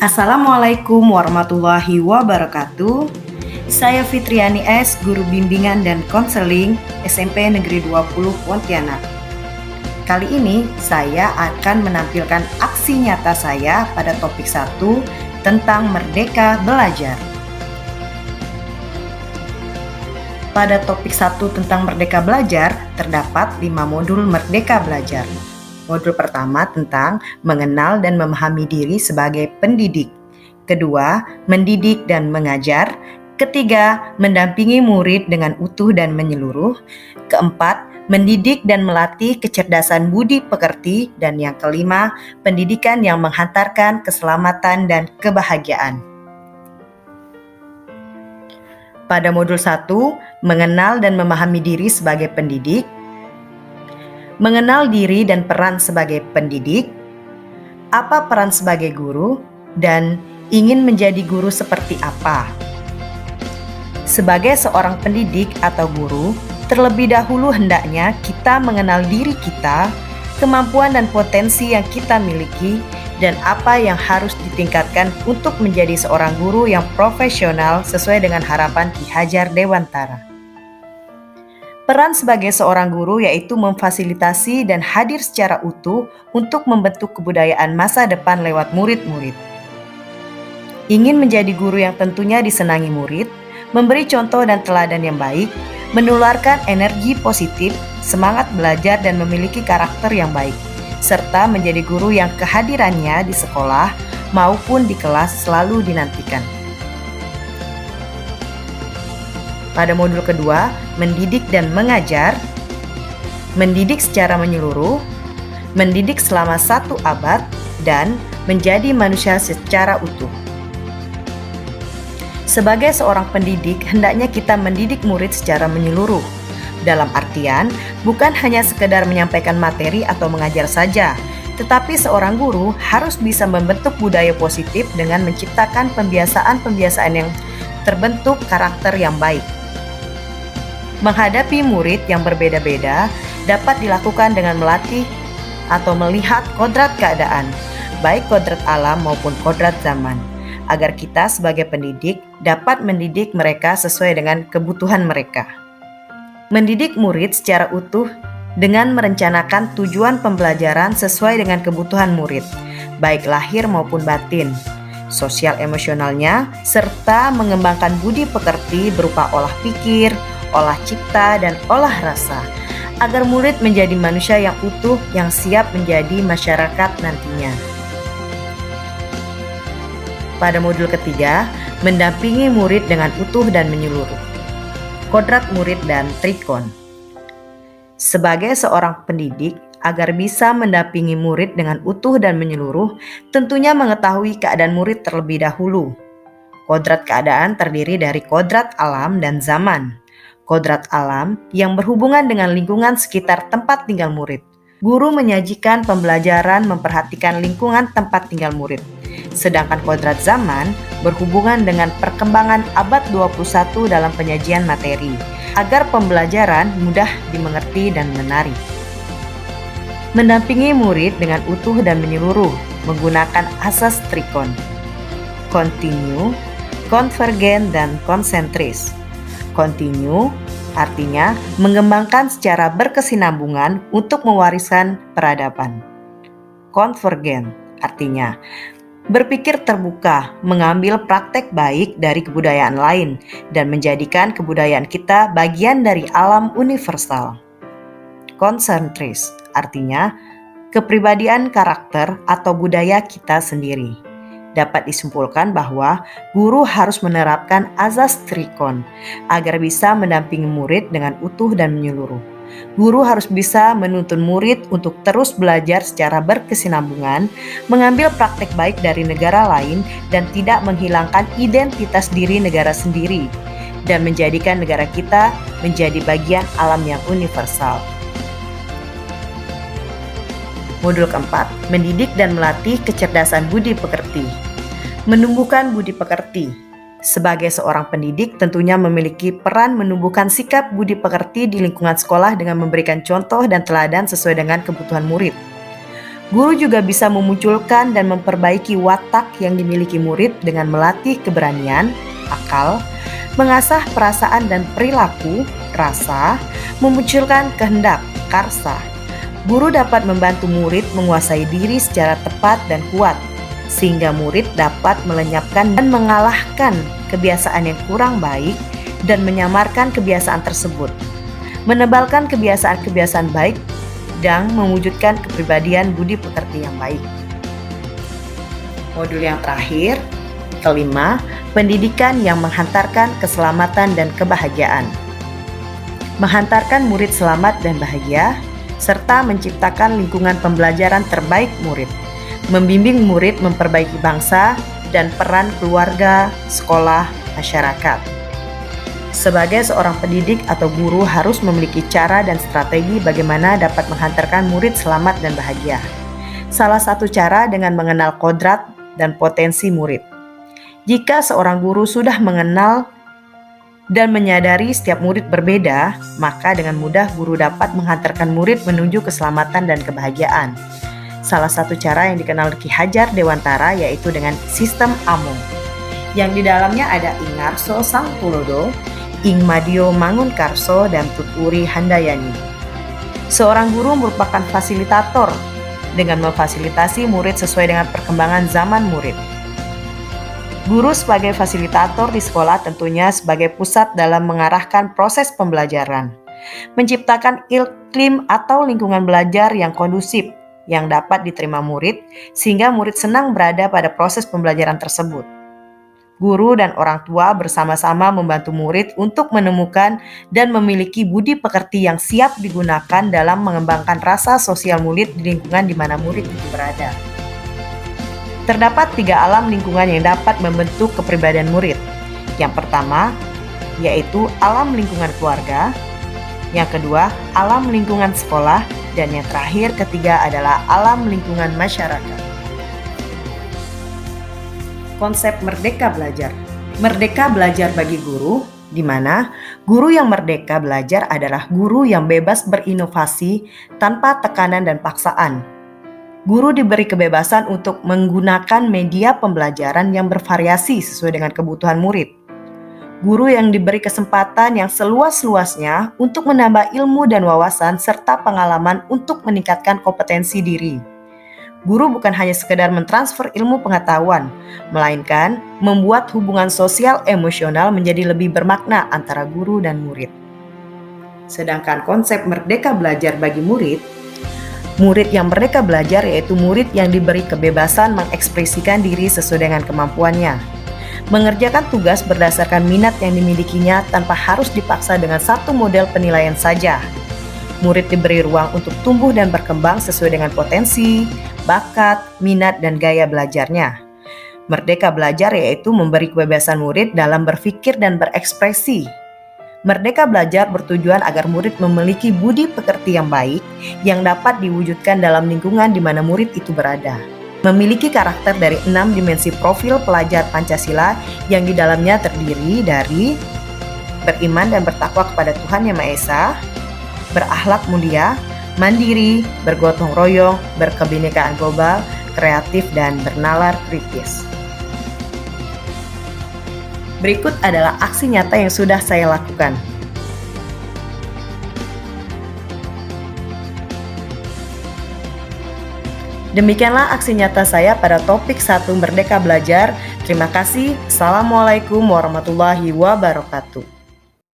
Assalamualaikum warahmatullahi wabarakatuh. Saya Fitriani S, Guru Bimbingan dan Konseling SMP Negeri 20 Pontianak. Kali ini saya akan menampilkan aksi nyata saya pada topik 1 tentang Merdeka Belajar. Pada topik 1 tentang Merdeka Belajar, terdapat 5 modul Merdeka Belajar. Modul pertama tentang mengenal dan memahami diri sebagai pendidik. Kedua, mendidik dan mengajar. Ketiga, mendampingi murid dengan utuh dan menyeluruh. Keempat, mendidik dan melatih kecerdasan budi pekerti. Dan yang kelima, pendidikan yang menghantarkan keselamatan dan kebahagiaan. Pada modul 1, mengenal dan memahami diri sebagai pendidik. Mengenal diri dan peran sebagai pendidik, apa peran sebagai guru, dan ingin menjadi guru seperti apa. Sebagai seorang pendidik atau guru, terlebih dahulu hendaknya kita mengenal diri kita, kemampuan dan potensi yang kita miliki, dan apa yang harus ditingkatkan untuk menjadi seorang guru yang profesional sesuai dengan harapan Ki Hajar Dewantara. Peran sebagai seorang guru yaitu memfasilitasi dan hadir secara utuh untuk membentuk kebudayaan masa depan lewat murid-murid. Ingin menjadi guru yang tentunya disenangi murid, memberi contoh dan teladan yang baik, menularkan energi positif, semangat belajar dan memiliki karakter yang baik, serta menjadi guru yang kehadirannya di sekolah maupun di kelas selalu dinantikan. Pada modul kedua, mendidik dan mengajar, mendidik secara menyeluruh, mendidik selama 1 abad, dan menjadi manusia secara utuh. Sebagai seorang pendidik, hendaknya kita mendidik murid secara menyeluruh. Dalam artian, bukan hanya sekedar menyampaikan materi atau mengajar saja, tetapi seorang guru harus bisa membentuk budaya positif dengan menciptakan pembiasaan-pembiasaan yang terbentuk karakter yang baik. Menghadapi murid yang berbeda-beda dapat dilakukan dengan melatih atau melihat kodrat keadaan, baik kodrat alam maupun kodrat zaman, agar kita sebagai pendidik dapat mendidik mereka sesuai dengan kebutuhan mereka. Mendidik murid secara utuh dengan merencanakan tujuan pembelajaran sesuai dengan kebutuhan murid, baik lahir maupun batin, sosial emosionalnya, serta mengembangkan budi pekerti berupa olah pikir, olah cipta, dan olah rasa, agar murid menjadi manusia yang utuh yang siap menjadi masyarakat nantinya. Pada modul ketiga, mendampingi murid dengan utuh dan menyeluruh. Kodrat murid dan trikon. Sebagai seorang pendidik, agar bisa mendampingi murid dengan utuh dan menyeluruh, tentunya mengetahui keadaan murid terlebih dahulu. Kodrat keadaan terdiri dari kodrat alam dan zaman. Kodrat alam yang berhubungan dengan lingkungan sekitar tempat tinggal murid. Guru menyajikan pembelajaran memperhatikan lingkungan tempat tinggal murid. Sedangkan kodrat zaman berhubungan dengan perkembangan abad 21 dalam penyajian materi, agar pembelajaran mudah dimengerti dan menarik. Mendampingi murid dengan utuh dan menyeluruh menggunakan asas trikon, kontinu, konvergen, dan konsentris. Kontinu artinya mengembangkan secara berkesinambungan untuk mewariskan peradaban. Konvergen artinya berpikir terbuka, mengambil praktek baik dari kebudayaan lain, dan menjadikan kebudayaan kita bagian dari alam universal. Konsentris artinya kepribadian karakter atau budaya kita sendiri. Dapat disimpulkan bahwa guru harus menerapkan azas trikon agar bisa mendampingi murid dengan utuh dan menyeluruh. Guru harus bisa menuntun murid untuk terus belajar secara berkesinambungan, mengambil praktek baik dari negara lain, dan tidak menghilangkan identitas diri negara sendiri, dan menjadikan negara kita menjadi bagian alam yang universal. Modul keempat, mendidik dan melatih kecerdasan budi pekerti. Menumbuhkan budi pekerti. Sebagai seorang pendidik tentunya memiliki peran menumbuhkan sikap budi pekerti di lingkungan sekolah dengan memberikan contoh dan teladan sesuai dengan kebutuhan murid. Guru juga bisa memunculkan dan memperbaiki watak yang dimiliki murid dengan melatih keberanian, akal, mengasah perasaan dan perilaku, rasa, memunculkan kehendak, karsa. Guru dapat membantu murid menguasai diri secara tepat dan kuat, sehingga murid dapat melenyapkan dan mengalahkan kebiasaan yang kurang baik dan menyamarkan kebiasaan tersebut, menebalkan kebiasaan-kebiasaan baik, dan mewujudkan kepribadian budi pekerti yang baik. Modul yang terakhir, kelima, pendidikan yang menghantarkan keselamatan dan kebahagiaan. Menghantarkan murid selamat dan bahagia, serta menciptakan lingkungan pembelajaran terbaik murid, membimbing murid memperbaiki bangsa dan peran keluarga, sekolah, masyarakat. Sebagai seorang pendidik atau guru harus memiliki cara dan strategi bagaimana dapat menghantarkan murid selamat dan bahagia. Salah satu cara dengan mengenal kodrat dan potensi murid. Jika seorang guru sudah mengenal dan menyadari setiap murid berbeda, maka dengan mudah guru dapat menghantarkan murid menuju keselamatan dan kebahagiaan. Salah satu cara yang dikenal Ki Hajar Dewantara yaitu dengan sistem Amung, yang di dalamnya ada Ingarso Sangtulodo, Ing Madio Mangunkarso, dan Tuturi Handayani. Seorang guru merupakan fasilitator dengan memfasilitasi murid sesuai dengan perkembangan zaman murid. Guru sebagai fasilitator di sekolah tentunya sebagai pusat dalam mengarahkan proses pembelajaran, menciptakan iklim atau lingkungan belajar yang kondusif yang dapat diterima murid sehingga murid senang berada pada proses pembelajaran tersebut. Guru dan orang tua bersama-sama membantu murid untuk menemukan dan memiliki budi pekerti yang siap digunakan dalam mengembangkan rasa sosial murid di lingkungan di mana murid itu berada. Terdapat 3 alam lingkungan yang dapat membentuk kepribadian murid. Yang pertama, yaitu alam lingkungan keluarga. Yang kedua, alam lingkungan sekolah. Dan yang terakhir, ketiga adalah alam lingkungan masyarakat. Konsep merdeka belajar. Merdeka belajar bagi guru, di mana guru yang merdeka belajar adalah guru yang bebas berinovasi tanpa tekanan dan paksaan. Guru diberi kebebasan untuk menggunakan media pembelajaran yang bervariasi sesuai dengan kebutuhan murid. Guru yang diberi kesempatan yang seluas-luasnya untuk menambah ilmu dan wawasan serta pengalaman untuk meningkatkan kompetensi diri. Guru bukan hanya sekedar mentransfer ilmu pengetahuan, melainkan membuat hubungan sosial emosional menjadi lebih bermakna antara guru dan murid. Sedangkan konsep merdeka belajar bagi murid, murid yang merdeka belajar yaitu murid yang diberi kebebasan mengekspresikan diri sesuai dengan kemampuannya, mengerjakan tugas berdasarkan minat yang dimilikinya tanpa harus dipaksa dengan satu model penilaian saja. Murid diberi ruang untuk tumbuh dan berkembang sesuai dengan potensi, bakat, minat, dan gaya belajarnya. Merdeka belajar yaitu memberi kebebasan murid dalam berpikir dan berekspresi. Merdeka belajar bertujuan agar murid memiliki budi pekerti yang baik yang dapat diwujudkan dalam lingkungan di mana murid itu berada. Memiliki karakter dari 6 dimensi profil pelajar Pancasila yang di dalamnya terdiri dari beriman dan bertakwa kepada Tuhan Yang Maha Esa, berakhlak mulia, mandiri, bergotong royong, berkebinekaan global, kreatif, dan bernalar kritis. Berikut adalah aksi nyata yang sudah saya lakukan. Demikianlah aksi nyata saya pada topik 1 Merdeka Belajar. Terima kasih. Assalamualaikum warahmatullahi wabarakatuh.